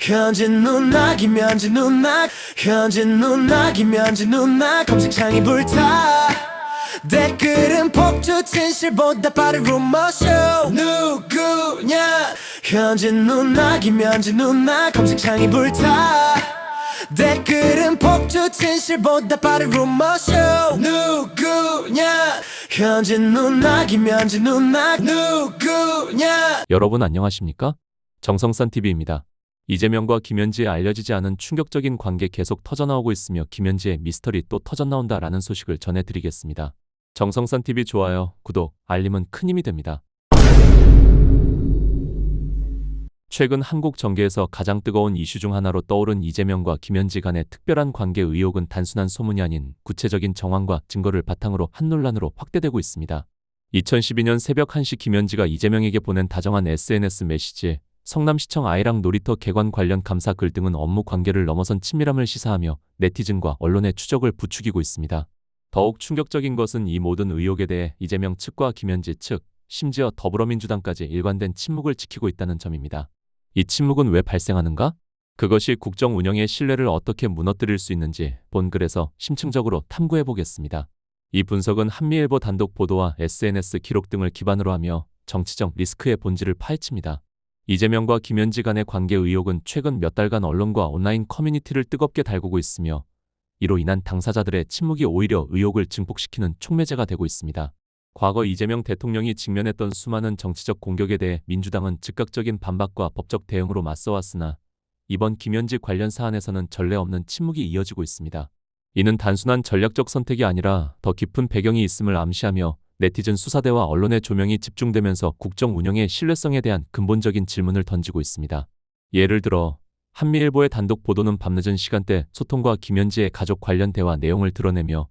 현진 누나 김현진 누나 현진 누나 김현진 누나 검색창이 불타 댓글은 폭주 진실보다 빠른 루머쇼 누구냐 현진 누나 김현진 누나 검색창이 불타 댓글은 폭주 진실보다 빠른 루머쇼 누구냐 현진 누나 김현진 누나 누구냐. 여러분 안녕하십니까? 정성산TV입니다. 이재명과 김현지의 알려지지 않은 충격적인 관계 계속 터져나오고 있으며 김현지의 미스터리 또 터져나온다라는 소식을 전해드리겠습니다. 정성산TV 좋아요, 구독, 알림은 큰 힘이 됩니다. 최근 한국 정계에서 가장 뜨거운 이슈 중 하나로 떠오른 이재명과 김현지 간의 특별한 관계 의혹은 단순한 소문이 아닌 구체적인 정황과 증거를 바탕으로 한 논란으로 확대되고 있습니다. 2012년 새벽 1시 김현지가 이재명에게 보낸 다정한 SNS 메시지, 성남시청 아이랑 놀이터 개관 관련 감사 글 등은 업무 관계를 넘어선 친밀함을 시사하며 네티즌과 언론의 추적을 부추기고 있습니다. 더욱 충격적인 것은 이 모든 의혹에 대해 이재명 측과 김현지 측, 심지어 더불어민주당까지 일관된 침묵을 지키고 있다는 점입니다. 이 침묵은 왜 발생하는가? 그것이 국정 운영의 신뢰를 어떻게 무너뜨릴 수 있는지 본 글에서 심층적으로 탐구해 보겠습니다. 이 분석은 한미일보 단독 보도와 SNS 기록 등을 기반으로 하며 정치적 리스크의 본질을 파헤칩니다. 이재명과 김현지 간의 관계 의혹은 최근 몇 달간 언론과 온라인 커뮤니티를 뜨겁게 달구고 있으며 이로 인한 당사자들의 침묵이 오히려 의혹을 증폭시키는 촉매제가 되고 있습니다. 과거 이재명 대통령이 직면했던 수많은 정치적 공격에 대해 민주당은 즉각적인 반박과 법적 대응으로 맞서왔으나 이번 김현지 관련 사안에서는 전례 없는 침묵이 이어지고 있습니다. 이는 단순한 전략적 선택이 아니라 더 깊은 배경이 있음을 암시하며 네티즌 수사대와 언론의 조명이 집중되면서 국정 운영의 신뢰성에 대한 근본적인 질문을 던지고 있습니다. 예를 들어 한미일보의 단독 보도는 밤늦은 시간대 소통과 김현지의 가족 관련 대화 내용을 드러내며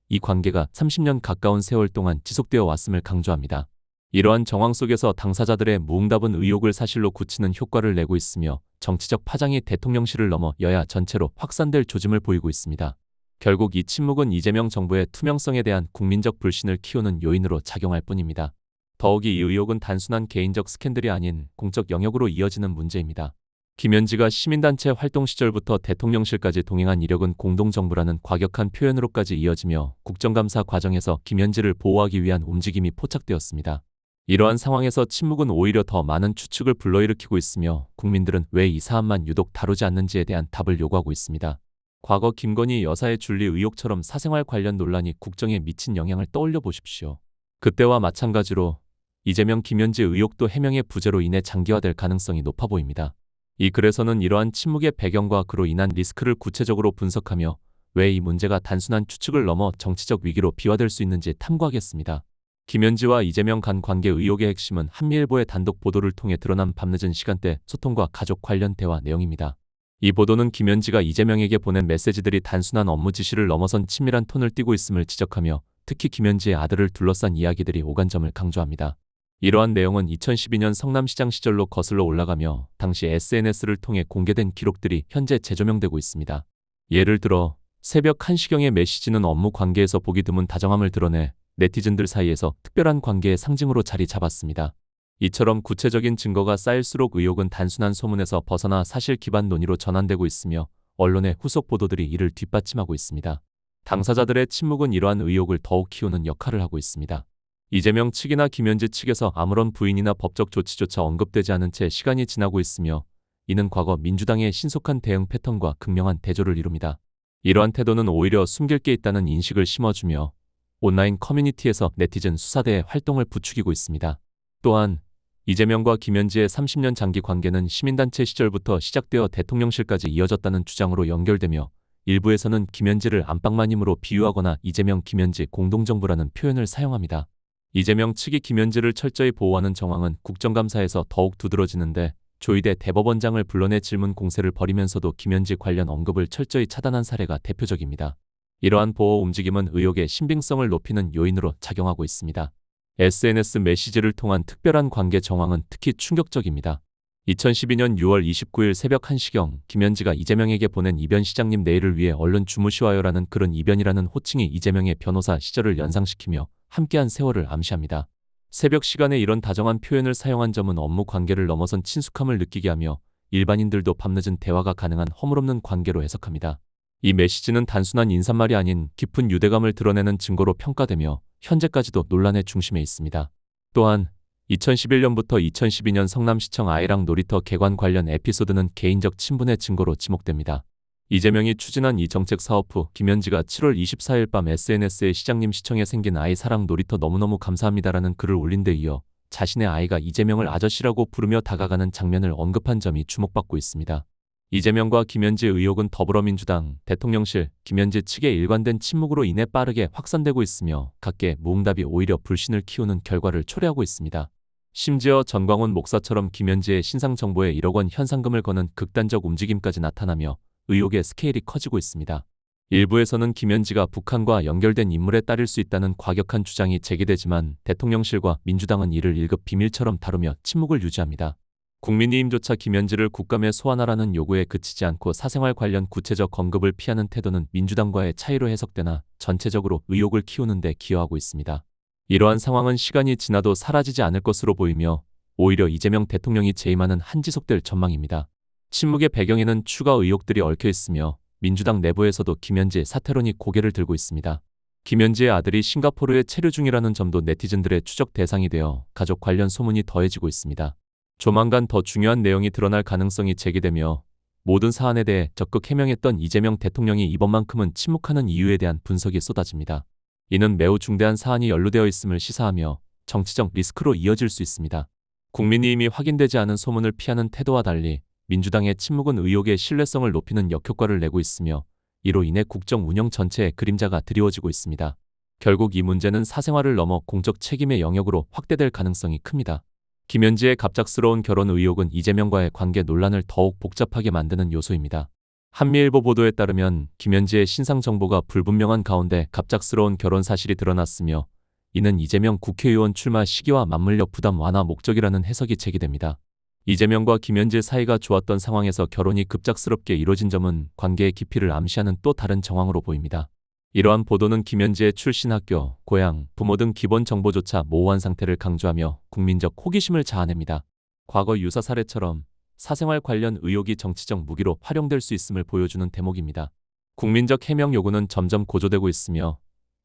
이 관계가 30년 가까운 세월 동안 지속되어 왔음을 강조합니다. 이러한 정황 속에서 당사자들의 무응답은 의혹을 사실로 굳히는 효과를 내고 있으며 정치적 파장이 대통령실을 넘어 여야 전체로 확산될 조짐을 보이고 있습니다. 결국 이 침묵은 이재명 정부의 투명성에 대한 국민적 불신을 키우는 요인으로 작용할 뿐입니다. 더욱이 이 의혹은 단순한 개인적 스캔들이 아닌 공적 영역으로 이어지는 문제입니다. 김현지가 시민단체 활동 시절부터 대통령실까지 동행한 이력은 공동정부라는 과격한 표현으로까지 이어지며 국정감사 과정에서 김현지를 보호하기 위한 움직임이 포착되었습니다. 이러한 상황에서 침묵은 오히려 더 많은 추측을 불러일으키고 있으며 국민들은 왜 이 사안만 유독 다루지 않는지에 대한 답을 요구하고 있습니다. 과거 김건희 여사의 줄리 의혹처럼 사생활 관련 논란이 국정에 미친 영향을 떠올려 보십시오. 그때와 마찬가지로 이재명 김현지 의혹도 해명의 부재로 인해 장기화될 가능성이 높아 보입니다. 이 글에서는 이러한 침묵의 배경과 그로 인한 리스크를 구체적으로 분석하며 왜 이 문제가 단순한 추측을 넘어 정치적 위기로 비화될 수 있는지 탐구하겠습니다. 김현지와 이재명 간 관계 의혹의 핵심은 한미일보의 단독 보도를 통해 드러난 밤늦은 시간대 소통과 가족 관련 대화 내용입니다. 이 보도는 김현지가 이재명에게 보낸 메시지들이 단순한 업무 지시를 넘어선 친밀한 톤을 띠고 있음을 지적하며 특히 김현지의 아들을 둘러싼 이야기들이 오간 점을 강조합니다. 이러한 내용은 2012년 성남시장 시절로 거슬러 올라가며 당시 SNS를 통해 공개된 기록들이 현재 재조명되고 있습니다. 예를 들어 새벽 1시경의 메시지는 업무 관계에서 보기 드문 다정함을 드러내 네티즌들 사이에서 특별한 관계의 상징으로 자리 잡았습니다. 이처럼 구체적인 증거가 쌓일수록 의혹은 단순한 소문에서 벗어나 사실 기반 논의로 전환되고 있으며 언론의 후속 보도들이 이를 뒷받침하고 있습니다. 당사자들의 침묵은 이러한 의혹을 더욱 키우는 역할을 하고 있습니다. 이재명 측이나 김현지 측에서 아무런 부인이나 법적 조치조차 언급되지 않은 채 시간이 지나고 있으며 이는 과거 민주당의 신속한 대응 패턴과 극명한 대조를 이룹니다. 이러한 태도는 오히려 숨길 게 있다는 인식을 심어주며 온라인 커뮤니티에서 네티즌 수사대의 활동을 부추기고 있습니다. 또한 이재명과 김현지의 30년 장기 관계는 시민단체 시절부터 시작되어 대통령실까지 이어졌다는 주장으로 연결되며 일부에서는 김현지를 안방마님으로 비유하거나 이재명 김현지 공동정부라는 표현을 사용합니다. 이재명 측이 김현지를 철저히 보호하는 정황은 국정감사에서 더욱 두드러지는데 조희대 대법원장을 불러내 질문 공세를 벌이면서도 김현지 관련 언급을 철저히 차단한 사례가 대표적입니다. 이러한 보호 움직임은 의혹의 신빙성을 높이는 요인으로 작용하고 있습니다. SNS 메시지를 통한 특별한 관계 정황은 특히 충격적입니다. 2012년 6월 29일 새벽 1시경 김현지가 이재명에게 보낸 이변 시장님 내일을 위해 얼른 주무시와요라는 글은 이변이라는 호칭이 이재명의 변호사 시절을 연상시키며 함께한 세월을 암시합니다. 새벽 시간에 이런 다정한 표현을 사용한 점은 업무 관계를 넘어선 친숙함을 느끼게 하며 일반인들도 밤늦은 대화가 가능한 허물없는 관계로 해석합니다. 이 메시지는 단순한 인사말이 아닌 깊은 유대감을 드러내는 증거로 평가되며 현재까지도 논란의 중심에 있습니다. 또한 2011년부터 2012년 성남시청 아이랑 놀이터 개관 관련 에피소드는 개인적 친분의 증거로 지목됩니다. 이재명이 추진한 이 정책 사업 후 김현지가 7월 24일 밤 SNS에 시장님 시청에 생긴 아이 사랑 놀이터 너무너무 감사합니다라는 글을 올린 데 이어 자신의 아이가 이재명을 아저씨라고 부르며 다가가는 장면을 언급한 점이 주목받고 있습니다. 이재명과 김현지 의혹은 더불어민주당, 대통령실, 김현지 측의 일관된 침묵으로 인해 빠르게 확산되고 있으며 각계 무응답이 오히려 불신을 키우는 결과를 초래하고 있습니다. 심지어 전광훈 목사처럼 김현지의 신상 정보에 1억 원 현상금을 거는 극단적 움직임까지 나타나며 의혹의 스케일이 커지고 있습니다. 일부에서는 김현지가 북한과 연결된 인물에 따를 수 있다는 과격한 주장이 제기되지만 대통령실과 민주당은 이를 1급 비밀처럼 다루며 침묵을 유지합니다. 국민의힘조차 김현지를 국감에 소환하라는 요구에 그치지 않고 사생활 관련 구체적 언급을 피하는 태도는 민주당과의 차이로 해석되나 전체적으로 의혹을 키우는 데 기여하고 있습니다. 이러한 상황은 시간이 지나도 사라지지 않을 것으로 보이며 오히려 이재명 대통령이 재임하는 한 지속될 전망입니다. 침묵의 배경에는 추가 의혹들이 얽혀 있으며 민주당 내부에서도 김현지 사퇴론이 고개를 들고 있습니다. 김현지의 아들이 싱가포르에 체류 중이라는 점도 네티즌들의 추적 대상이 되어 가족 관련 소문이 더해지고 있습니다. 조만간 더 중요한 내용이 드러날 가능성이 제기되며 모든 사안에 대해 적극 해명했던 이재명 대통령이 이번만큼은 침묵하는 이유에 대한 분석이 쏟아집니다. 이는 매우 중대한 사안이 연루되어 있음을 시사하며 정치적 리스크로 이어질 수 있습니다. 국민의힘이 확인되지 않은 소문을 피하는 태도와 달리 민주당의 침묵은 의혹의 신뢰성을 높이는 역효과를 내고 있으며 이로 인해 국정 운영 전체에 그림자가 드리워지고 있습니다. 결국 이 문제는 사생활을 넘어 공적 책임의 영역으로 확대될 가능성이 큽니다. 김현지의 갑작스러운 결혼 의혹은 이재명과의 관계 논란을 더욱 복잡하게 만드는 요소입니다. 한미일보 보도에 따르면 김현지의 신상 정보가 불분명한 가운데 갑작스러운 결혼 사실이 드러났으며 이는 이재명 국회의원 출마 시기와 맞물려 부담 완화 목적이라는 해석이 제기됩니다. 이재명과 김현지 사이가 좋았던 상황에서 결혼이 급작스럽게 이뤄진 점은 관계의 깊이를 암시하는 또 다른 정황으로 보입니다. 이러한 보도는 김현지의 출신 학교, 고향, 부모 등 기본 정보조차 모호한 상태를 강조하며 국민적 호기심을 자아냅니다. 과거 유사 사례처럼 사생활 관련 의혹이 정치적 무기로 활용될 수 있음을 보여주는 대목입니다. 국민적 해명 요구는 점점 고조되고 있으며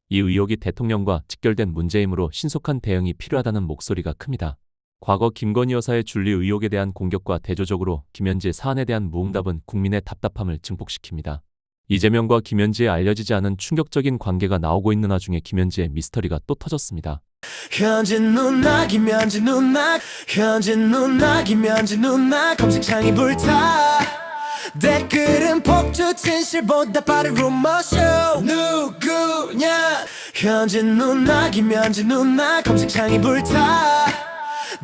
이 의혹이 대통령과 직결된 문제이므로 신속한 대응이 필요하다는 목소리가 큽니다. 과거 김건희 여사의 줄리 의혹에 대한 공격과 대조적으로 김현지 사안에 대한 무응답은 국민의 답답함을 증폭시킵니다. 이재명과 김현지의 알려지지 않은 충격적인 관계가 나오고 있는 와중에 김현지의 미스터리가 또 터졌습니다. 현진 누나 김현지 누나 현진 누나 김현지 누나 검색창이 불타 댓글은 폭주 진실보다 빠른 루머쇼 누구냐 현진 누나 김현지 누나 검색창이 불타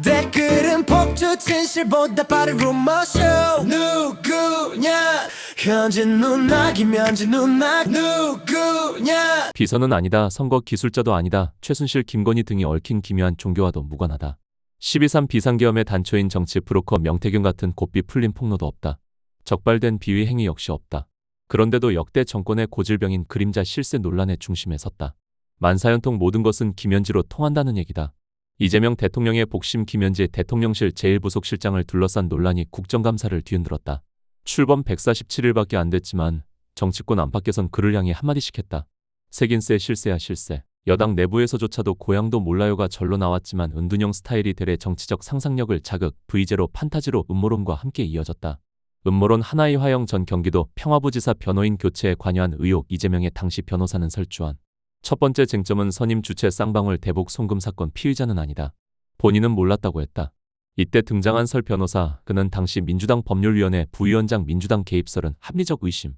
댓글은 폭주 진실보다 빠른 루머쇼 누구냐 현진 누나 김현지 누나 누구냐 비서는 아니다. 선거 기술자도 아니다. 최순실 김건희 등이 얽힌 기묘한 종교와도 무관하다. 12.3 비상계엄의 단초인 정치 브로커 명태균 같은 곱비 풀린 폭로도 없다. 적발된 비위 행위 역시 없다. 그런데도 역대 정권의 고질병인 그림자 실세 논란의 중심에 섰다. 만사연통 모든 것은 김현지로 통한다는 얘기다. 이재명 대통령의 복심 김현지 대통령실 제1부속실장을 둘러싼 논란이 국정감사를 뒤흔들었다. 출범 147일밖에 안 됐지만 정치권 안팎에선 그를 향해 한마디씩 했다. 색인세 실세야 실세. 여당 내부에서조차도 고향도 몰라요가 절로 나왔지만 은둔형 스타일이 되레 정치적 상상력을 자극, V제로 판타지로 음모론과 함께 이어졌다. 음모론 하나의 화영 전 경기도 평화부지사 변호인 교체에 관여한 의혹 이재명의 당시 변호사는 설주한. 첫 번째 쟁점은 선임 주최 쌍방울 대북 송금 사건 피의자는 아니다. 본인은 몰랐다고 했다. 이때 등장한 설 변호사, 그는 당시 민주당 법률위원회 부위원장 민주당 개입설은 합리적 의심.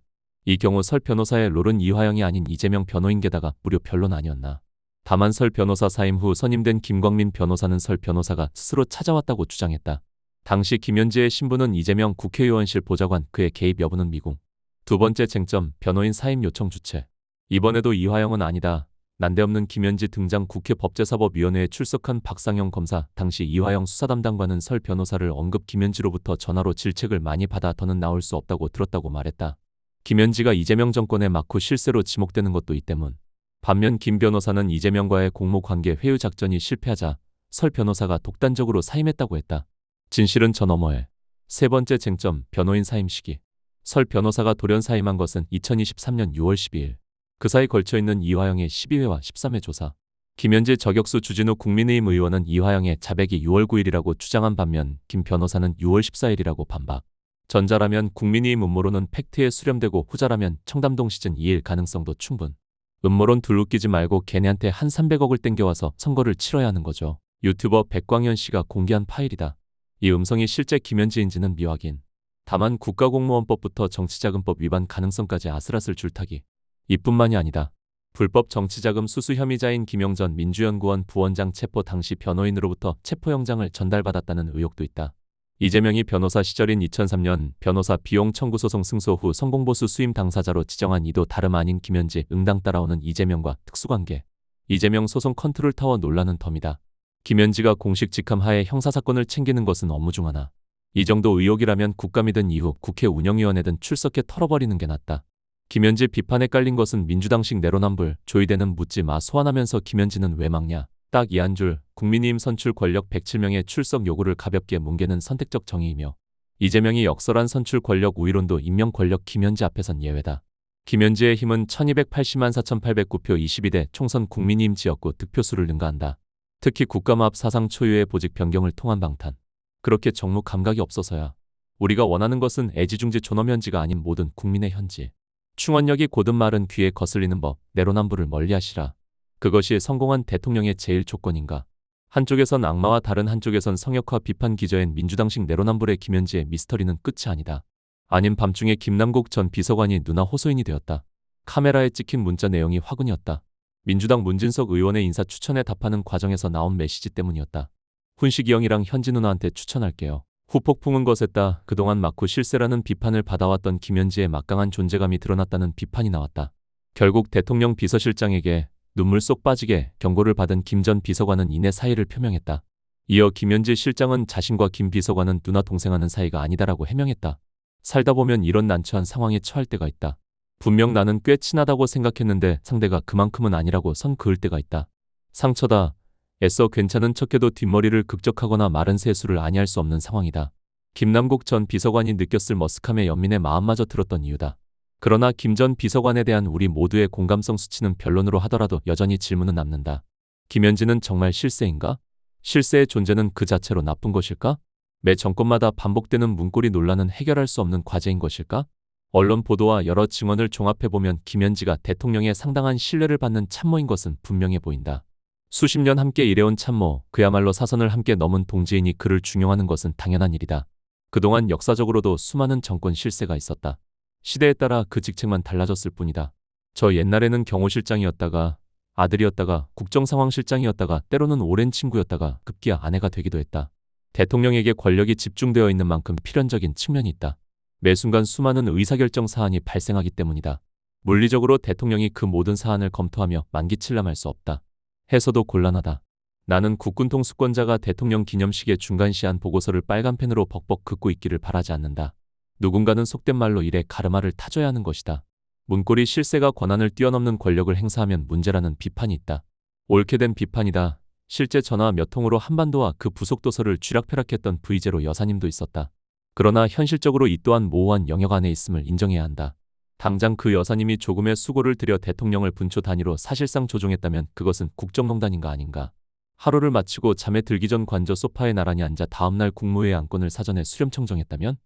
이 경우 설 변호사의 롤은 이화영이 아닌 이재명 변호인 게다가 무려 변론 아니었나. 다만 설 변호사 사임 후 선임된 김광민 변호사는 설 변호사가 스스로 찾아왔다고 주장했다. 당시 김현지의 신분은 이재명 국회의원실 보좌관, 그의 개입 여부는 미궁. 두 번째 쟁점, 변호인 사임 요청 주체. 이번에도 이화영은 아니다. 난데없는 김현지 등장 국회 법제사법위원회에 출석한 박상영 검사, 당시 이화영 수사담당관은 설 변호사를 언급 김현지로부터 전화로 질책을 많이 받아 더는 나올 수 없다고 들었다고 말했다. 김현지가 이재명 정권의 막후 실세로 지목되는 것도 이 때문. 반면 김 변호사는 이재명과의 공모관계 회유 작전이 실패하자 설 변호사가 독단적으로 사임했다고 했다. 진실은 저 너머에 세 번째 쟁점, 변호인 사임 시기. 설 변호사가 돌연 사임한 것은 2023년 6월 12일. 그 사이 걸쳐있는 이화영의 12회와 13회 조사. 김현지 저격수 주진우 국민의힘 의원은 이화영의 자백이 6월 9일이라고 주장한 반면 김 변호사는 6월 14일이라고 반박. 전자라면 국민의힘 음모론은 팩트에 수렴되고 후자라면 청담동 시즌 2일 가능성도 충분. 음모론 둘 웃기지 말고 걔네한테 한 300억을 땡겨와서 선거를 치러야 하는 거죠. 유튜버 백광현 씨가 공개한 파일이다. 이 음성이 실제 김현지인지는 미확인. 다만 국가공무원법부터 정치자금법 위반 가능성까지 아슬아슬 줄타기. 이뿐만이 아니다. 불법 정치자금 수수 혐의자인 김영전 민주연구원 부원장 체포 당시 변호인으로부터 체포영장을 전달받았다는 의혹도 있다. 이재명이 변호사 시절인 2003년 변호사 비용 청구 소송 승소 후 성공보수 수임 당사자로 지정한 이도 다름 아닌 김현지 응당 따라오는 이재명과 특수관계. 이재명 소송 컨트롤 타워 논란은 덤이다. 김현지가 공식 직함하에 형사사건을 챙기는 것은 업무 중 하나. 이 정도 의혹이라면 국감이든 이후 국회 운영위원회든 출석해 털어버리는 게 낫다. 김현지 비판에 깔린 것은 민주당식 내로남불, 조이대는 묻지 마 소환하면서 김현지는 왜 막냐. 딱 이 한 줄, 국민의힘 선출 권력 107명의 출석 요구를 가볍게 뭉개는 선택적 정의이며 이재명이 역설한 선출 권력 우위론도 임명 권력 김현지 앞에선 예외다. 김현지의 힘은 1280만 4809표 22대 총선 국민의힘 지역구 득표수를 능가한다. 특히 국감합 사상 초유의 보직 변경을 통한 방탄. 그렇게 정무 감각이 없어서야. 우리가 원하는 것은 애지중지 존엄현지가 아닌 모든 국민의 현지. 충원력이 곧은 말은 귀에 거슬리는 법, 내로남불을 멀리하시라. 그것이 성공한 대통령의 제일 조건인가. 한쪽에선 악마와 다른 한쪽에선 성역화 비판 기저엔 민주당식 내로남불의 김현지의 미스터리는 끝이 아니다. 아닌 밤중에 김남국 전 비서관이 누나 호소인이 되었다. 카메라에 찍힌 문자 내용이 화근이었다. 민주당 문진석 의원의 인사 추천에 답하는 과정에서 나온 메시지 때문이었다. 훈식이 형이랑 현지 누나한테 추천할게요. 후폭풍은 거셌다. 그동안 막후 실세라는 비판을 받아왔던 김현지의 막강한 존재감이 드러났다는 비판이 나왔다. 결국 대통령 비서실장에게 눈물 쏙 빠지게 경고를 받은 김 전 비서관은 이내 사의를 표명했다. 이어 김현지 실장은 자신과 김 비서관은 누나 동생하는 사이가 아니다라고 해명했다. 살다 보면 이런 난처한 상황에 처할 때가 있다. 분명 나는 꽤 친하다고 생각했는데 상대가 그만큼은 아니라고 선 그을 때가 있다. 상처다. 애써 괜찮은 척해도 뒷머리를 극적하거나 마른 세수를 아니할 수 없는 상황이다. 김남국 전 비서관이 느꼈을 머쓱함에 연민의 마음마저 들었던 이유다. 그러나 김 전 비서관에 대한 우리 모두의 공감성 수치는 변론으로 하더라도 여전히 질문은 남는다. 김현지는 정말 실세인가? 실세의 존재는 그 자체로 나쁜 것일까? 매 정권마다 반복되는 문고리 논란은 해결할 수 없는 과제인 것일까? 언론 보도와 여러 증언을 종합해보면 김현지가 대통령의 상당한 신뢰를 받는 참모인 것은 분명해 보인다. 수십 년 함께 일해온 참모, 그야말로 사선을 함께 넘은 동지인이 그를 중용하는 것은 당연한 일이다. 그동안 역사적으로도 수많은 정권 실세가 있었다. 시대에 따라 그 직책만 달라졌을 뿐이다. 저 옛날에는 경호실장이었다가 아들이었다가 국정상황실장이었다가 때로는 오랜 친구였다가 급기야 아내가 되기도 했다. 대통령에게 권력이 집중되어 있는 만큼 필연적인 측면이 있다. 매 순간 수많은 의사결정 사안이 발생하기 때문이다. 물리적으로 대통령이 그 모든 사안을 검토하며 만기칠람할 수 없다. 해서도 곤란하다. 나는 국군 통수권자가 대통령 기념식의 중간시한 보고서를 빨간펜으로 벅벅 긋고 있기를 바라지 않는다. 누군가는 속된 말로 일에 가르마를 타줘야 하는 것이다. 문고리 실세가 권한을 뛰어넘는 권력을 행사하면 문제라는 비판이 있다. 옳게 된 비판이다. 실제 전화 몇 통으로 한반도와 그 부속도서를 쥐락펴락했던 V제로 여사님도 있었다. 그러나 현실적으로 이 또한 모호한 영역 안에 있음을 인정해야 한다. 당장 그 여사님이 조금의 수고를 들여 대통령을 분초 단위로 사실상 조종했다면 그것은 국정농단인가 아닌가. 하루를 마치고 잠에 들기 전 관저 소파에 나란히 앉아 다음날 국무회의 안건을 사전에 수렴청정했다면?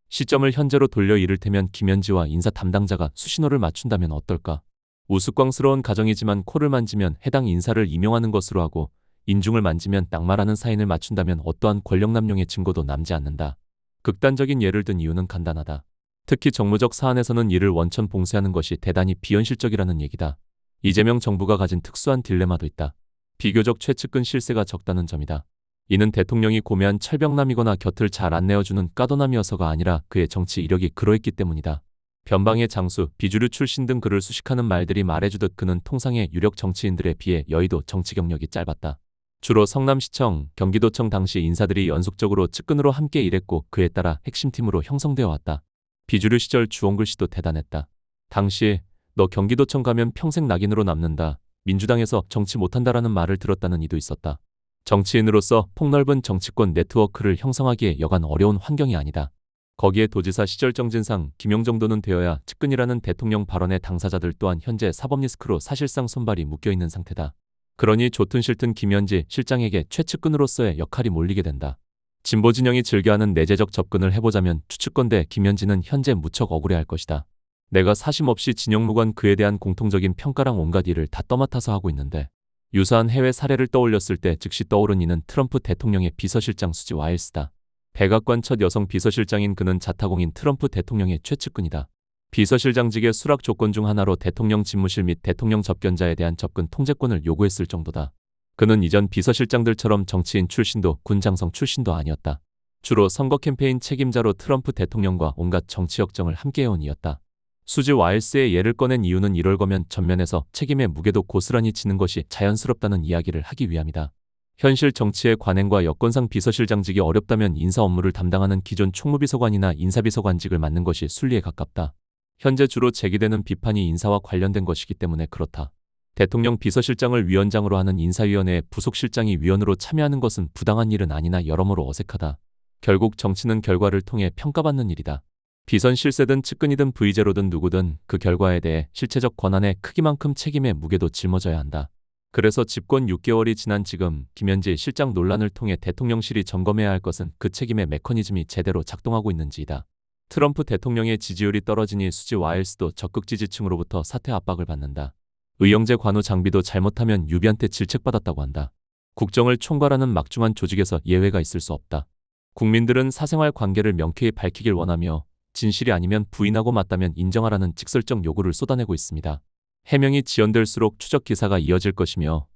시점을 현재로 돌려 이를테면 김현지와 인사 담당자가 수신호를 맞춘다면 어떨까? 우스꽝스러운 가정이지만 코를 만지면 해당 인사를 임용하는 것으로 하고 인중을 만지면 낙마라는 사인을 맞춘다면 어떠한 권력남용의 증거도 남지 않는다. 극단적인 예를 든 이유는 간단하다. 특히 정무적 사안에서는 이를 원천 봉쇄하는 것이 대단히 비현실적이라는 얘기다. 이재명 정부가 가진 특수한 딜레마도 있다. 비교적 최측근 실세가 적다는 점이다. 이는 대통령이 고매한 철벽남이거나 곁을 잘 안 내어주는 까도남이어서가 아니라 그의 정치 이력이 그러했기 때문이다. 변방의 장수, 비주류 출신 등 그를 수식하는 말들이 말해주듯 그는 통상의 유력 정치인들에 비해 여의도 정치 경력이 짧았다. 주로 성남시청, 경기도청 당시 인사들이 연속적으로 측근으로 함께 일했고 그에 따라 핵심팀으로 형성되어 왔다. 비주류 시절 주홍글 씨도 대단했다. 당시 너 경기도청 가면 평생 낙인으로 남는다. 민주당에서 정치 못한다라는 말을 들었다는 이도 있었다. 정치인으로서 폭넓은 정치권 네트워크를 형성하기에 여간 어려운 환경이 아니다. 거기에 도지사 시절 정진상, 김용 정도는 되어야 측근이라는 대통령 발언의 당사자들 또한 현재 사법 리스크로 사실상 손발이 묶여있는 상태다. 그러니 좋든 싫든 김현지 실장에게 최측근으로서의 역할이 몰리게 된다. 진보 진영이 즐겨하는 내재적 접근을 해보자면 추측건대 김현지는 현재 무척 억울해할 것이다. 내가 사심없이 진영무관 그에 대한 공통적인 평가랑 온갖 일을 다 떠맡아서 하고 있는데 유사한 해외 사례를 떠올렸을 때 즉시 떠오른 이는 트럼프 대통령의 비서실장 수지 와일스다. 백악관 첫 여성 비서실장인 그는 자타공인 트럼프 대통령의 최측근이다. 비서실장직의 수락 조건 중 하나로 대통령 집무실 및 대통령 접견자에 대한 접근 통제권을 요구했을 정도다. 그는 이전 비서실장들처럼 정치인 출신도 군장성 출신도 아니었다. 주로 선거 캠페인 책임자로 트럼프 대통령과 온갖 정치 역정을 함께해온 이였다. 수지 와일스의 예를 꺼낸 이유는 이럴 거면 전면에서 책임의 무게도 고스란히 지는 것이 자연스럽다는 이야기를 하기 위함이다. 현실 정치의 관행과 여건상 비서실장직이 어렵다면 인사 업무를 담당하는 기존 총무비서관이나 인사비서관직을 맡는 것이 순리에 가깝다. 현재 주로 제기되는 비판이 인사와 관련된 것이기 때문에 그렇다. 대통령 비서실장을 위원장으로 하는 인사위원회에 부속실장이 위원으로 참여하는 것은 부당한 일은 아니나 여러모로 어색하다. 결국 정치는 결과를 통해 평가받는 일이다. 비선 실세든 측근이든 V제로든 누구든 그 결과에 대해 실체적 권한의 크기만큼 책임의 무게도 짊어져야 한다. 그래서 집권 6개월이 지난 지금 김현지 실장 논란을 통해 대통령실이 점검해야 할 것은 그 책임의 메커니즘이 제대로 작동하고 있는지이다. 트럼프 대통령의 지지율이 떨어지니 수지 와일스도 적극 지지층으로부터 사퇴 압박을 받는다. 의영제 관우 장비도 잘못하면 유비한테 질책받았다고 한다. 국정을 총괄하는 막중한 조직에서 예외가 있을 수 없다. 국민들은 사생활 관계를 명쾌히 밝히길 원하며 진실이 아니면 부인하고 맞다면 인정하라는 직설적 요구를 쏟아내고 있습니다. 해명이 지연될수록 추적 기사가 이어질 것이며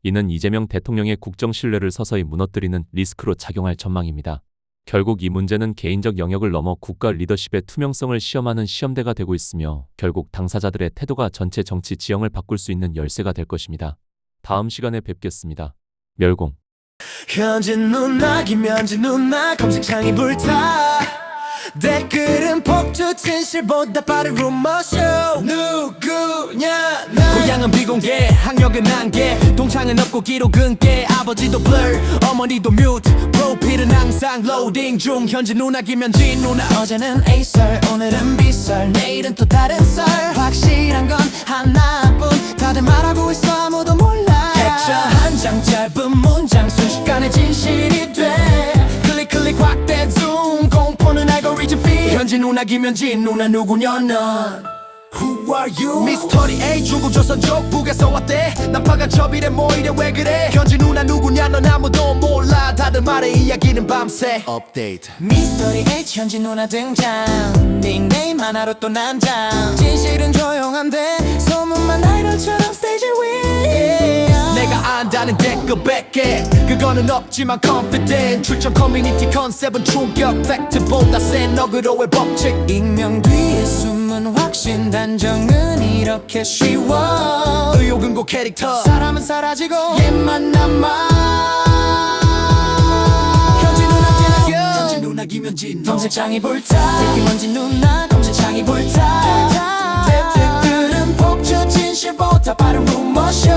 이는 이재명 대통령의 국정 신뢰를 서서히 무너뜨리는 리스크로 작용할 전망입니다. 결국 이 문제는 개인적 영역을 넘어 국가 리더십의 투명성을 시험하는 시험대가 되고 있으며 결국 당사자들의 태도가 전체 정치 지형을 바꿀 수 있는 열쇠가 될 것입니다. 다음 시간에 뵙겠습니다. 멸공. 현지 누나 김현지 누나 검색창이 불타 댓글은 폭주 진실보다 빠른 루머쇼 누구냐 나 고향은 비공개 학력은 한개 동창은 없고 기록은 깨 아버지도 blur 어머니도 mute 프로필은 항상 로딩 중 현지 누나 김현지 누나 어제는 A설 오늘은 B설 내일은 또 다른 설 확실한 건 하나뿐 다들 말하고 있어 아무도 몰라 객자 한 장 짧은 문장 순식간에 진실이 돼 클릭 확대 줌 공포는 알고리즘 feed 현지 누나 김현지 누나 누구냐 넌 Who are you? 미스터리 A 중국 조선 쪽북에서 왔대 난파가 저비래 뭐 이래 왜 그래 현지 누나 누구냐 넌 아무도 몰라 다들 말해 이야기는 밤새 업데이트 미스터리 H 현지 누나 등장 닉네임 하나로 또 난장 진실은 조용한데 소문만 아이돌처럼 스테이지 위 내가 안다는 댓글 100개 그거는 없지만 confident 출전 커뮤니티 컨셉은 충격 팩트보다 센 어그로의 법칙 익명 뒤에 숨은 확신 단정은 이렇게 쉬워 의욕은 고 캐릭터 사람은 사라지고 얘만 남아 현지 누나 김현지 검색창이 불타 김현지 누나 검색창이 불타 댓글은 폭주 진실보다 빠른 루머쇼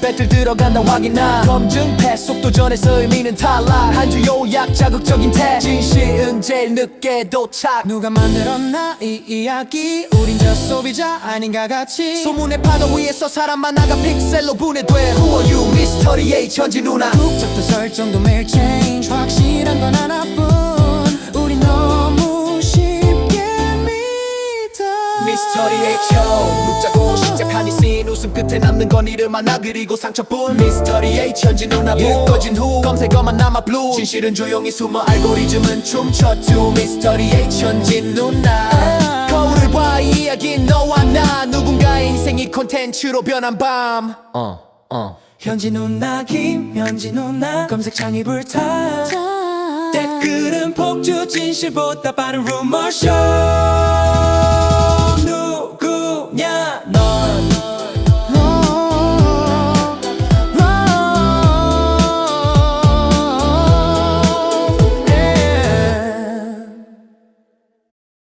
배틀 들어간다 확인하 검증 패스 속도 전에서 의미는 탈락 한 주 요약 자극적인 태 진실은 제일 늦게 도착 누가 만들었나 이 이야기 우린 저 소비자 아닌가 같이 소문의 파도 위에서 사람 만나가 픽셀로 분해돼 Who are you? 미스터리 H 현지 누나 국적도 설정도 매일 change 확실한 건 하나뿐 우린 너무 쉽게 믿어 미스터리 H 묵자고 시작한 이 씬 웃음 끝에 남는 건 이름 하나 그리고 상처뿐 미스터리 H 현지 누나 불 꺼진 후 검색어만 남아 blue 진실은 조용히 숨어 알고리즘은 춤춰 to 미스터리 H 현지 누나 거울을 봐 이 이야기는 너와 나 누군가의 인생이 콘텐츠로 변한 밤 현지 누나 김현지 누나 검색창이 불타 댓글은 폭주 진실보다 빠른 루머쇼